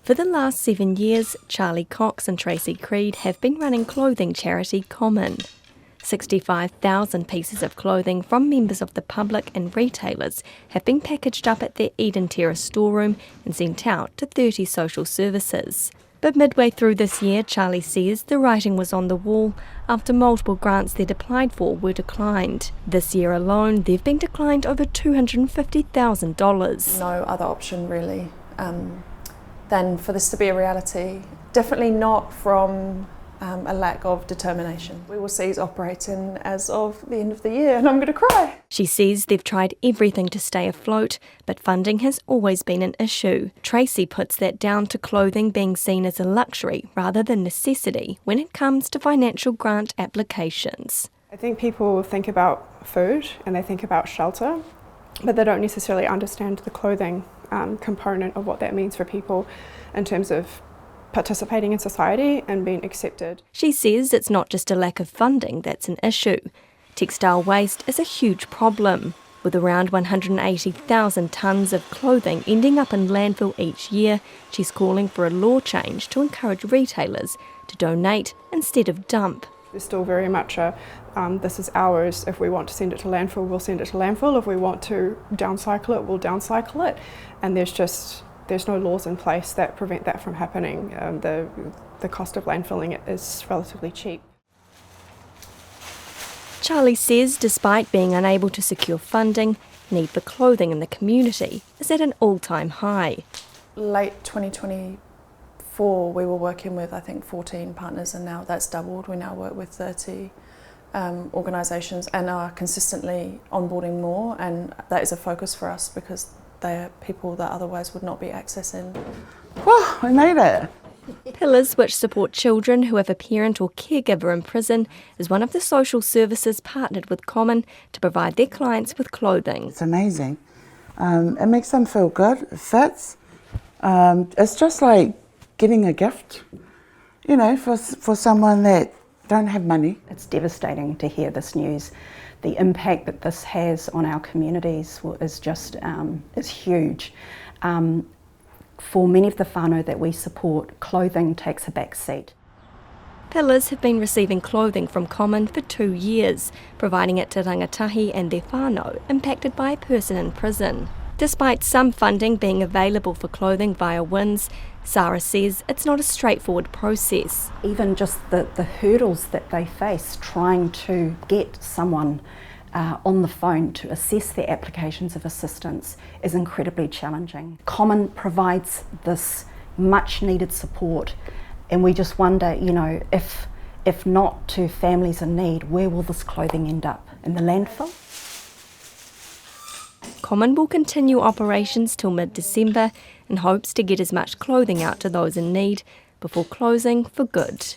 For the last 7 years, Charlie Cox and Tracy Creed have been running clothing charity Common. 65,000 pieces of clothing from members of the public and retailers have been packaged up at their Eden Terrace storeroom and sent out to 30 social services. But midway through this year, Charlie says the writing was on the wall after multiple grants they'd applied for were declined. This year alone, they've been declined over $250,000. No other option really than for this to be a reality. Definitely not from a lack of determination. We will cease operating as of the end of the year, and I'm going to cry. She says they've tried everything to stay afloat, but funding has always been an issue. Tracy puts that down to clothing being seen as a luxury rather than necessity when it comes to financial grant applications. I think people think about food and they think about shelter, but they don't necessarily understand the clothing component of what that means for people in terms of participating in society and being accepted. She says it's not just a lack of funding that's an issue. Textile waste is a huge problem, with around 180,000 tonnes of clothing ending up in landfill each year. She's calling for a law change to encourage retailers to donate instead of dump. There's still very much a this is ours. If we want to send it to landfill, we'll send it to landfill. If we want to downcycle it, we'll downcycle it. And there's no laws in place that prevent that from happening. The cost of landfilling it is relatively cheap. Charlie says despite being unable to secure funding, need for clothing in the community is at an all-time high. Late 2024 we were working with I think 14 partners, and now that's doubled. We now work with 30 organisations and are consistently onboarding more, and that is a focus for us because they are people that otherwise would not be accessing. Whoa, we made it! Pillars, which support children who have a parent or caregiver in prison, is one of the social services partnered with Common to provide their clients with clothing. It's amazing. It makes them feel good, it fits. It's just like getting a gift, you know, for someone that don't have money. It's devastating to hear this news. The impact that this has on our communities is just is huge. For many of the whānau that we support, clothing takes a back seat. Pillars have been receiving clothing from Common for 2 years, providing it to rangatahi and their whānau impacted by a person in prison. Despite some funding being available for clothing via WINS, Sarah says it's not a straightforward process. Even just the hurdles that they face trying to get someone on the phone to assess their applications of assistance is incredibly challenging. Common provides this much needed support, and we just wonder, you know, if not to families in need, where will this clothing end up? In the landfill? Common will continue operations till mid-December and hopes to get as much clothing out to those in need before closing for good.